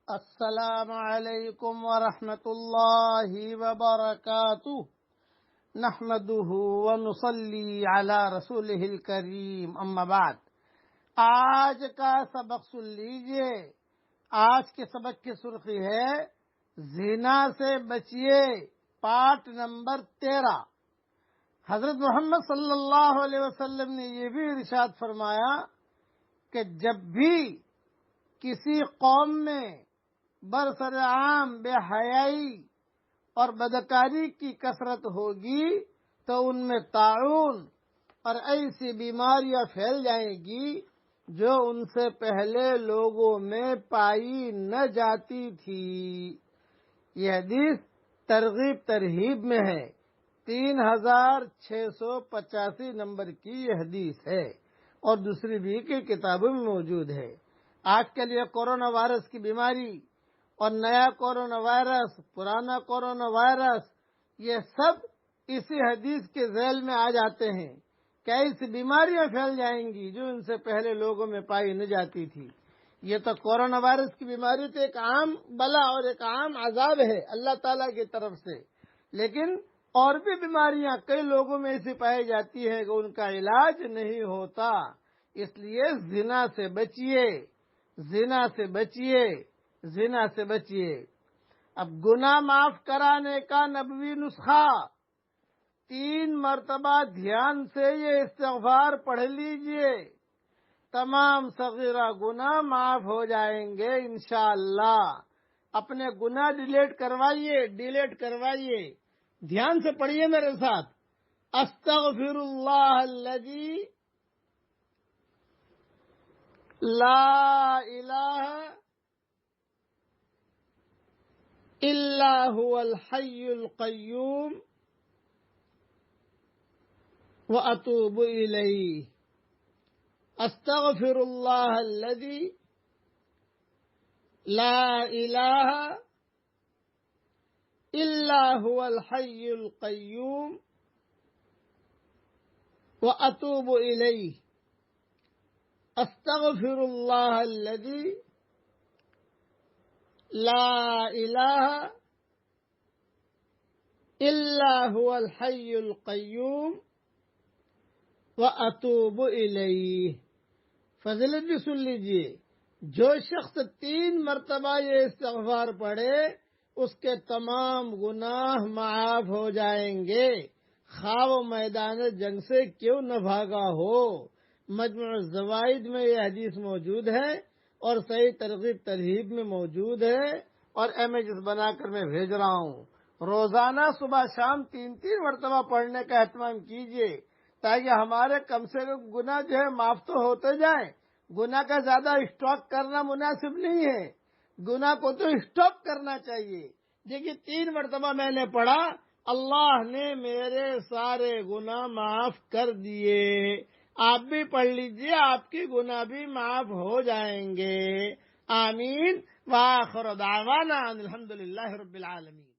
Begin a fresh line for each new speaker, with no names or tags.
السلام علیکم ورحمۃ اللہ وبرکاتہ نحمده ونصلی علی رسولہ الکریم اما بعد۔ آج کا سبق سن لیجئے۔ آج کے سبق کی سرخی ہے زنا سے بچیے، پارٹ نمبر 13۔ حضرت محمد صلی اللہ علیہ وسلم نے یہ بھی ارشاد فرمایا کہ جب بھی کسی قوم میں برسر عام بے حیائی اور بدکاری کی کثرت ہوگی تو ان میں طاعون اور ایسی بیماریاں پھیل جائیں گی جو ان سے پہلے لوگوں میں پائی نہ جاتی تھی۔ یہ حدیث ترغیب ترہیب میں ہے، 3685 نمبر کی یہ حدیث ہے اور دوسری بھی کی کتابوں میں موجود ہے۔ آج کل یہ کورونا وائرس کی بیماری اور نیا کورونا وائرس، پرانا کورونا وائرس، یہ سب اسی حدیث کے ذیل میں آ جاتے ہیں کہ ایسی بیماریاں پھیل جائیں گی جو ان سے پہلے لوگوں میں پائی نہ جاتی تھی۔ یہ تو کورونا وائرس کی بیماری تو ایک عام بلا اور ایک عام عذاب ہے اللہ تعالیٰ کی طرف سے، لیکن اور بھی بیماریاں کئی لوگوں میں ایسی پائی جاتی ہے کہ ان کا علاج نہیں ہوتا۔ اس لیے زنا سے بچیے، زنا سے بچیے، زنا سے بچیے۔ اب گناہ معاف کرانے کا نبوی نسخہ، 3 مرتبہ دھیان سے یہ استغفار پڑھ لیجئے، تمام صغیرہ گناہ معاف ہو جائیں گے انشاءاللہ۔ اپنے گناہ ڈیلیٹ کروائیے، دھیان سے پڑھیے میرے ساتھ۔ استغفر اللہ الذی لا الہ الا هو الحی القیوم واتوب الیہ۔ استغفر اللہ الذی لا الہ الا هو الحی القیوم واتوب الیہ۔ استغفر اللہ الذی لا الہ الا هو الحی القیوم واتوب الیہ۔ فضیلت بھی سن لیجئے، جو شخص 3 مرتبہ یہ استغفار پڑھے اس کے تمام گناہ معاف ہو جائیں گے، خواہ وہ میدان جنگ سے کیوں نہ بھاگا ہو۔ مجموع الزوائد میں یہ حدیث موجود ہے اور صحیح ترغیب ترہیب میں موجود ہے، اور امیجز بنا کر میں بھیج رہا ہوں۔ روزانہ صبح شام 3 مرتبہ پڑھنے کا اہتمام کیجیے تاکہ ہمارے کم سے کم گناہ جو ہے معاف تو ہوتے جائیں۔ گناہ کا زیادہ اسٹاک کرنا مناسب نہیں ہے، گناہ کو تو اسٹاپ کرنا چاہیے۔ دیکھیے 3 مرتبہ میں نے پڑھا، اللہ نے میرے سارے گناہ معاف کر دیے۔ آپ بھی پڑھ لیجئے، آپ کے گناہ بھی معاف ہو جائیں گے۔ آمین۔ وآخر دعوانا ان الحمدللہ رب العالمین۔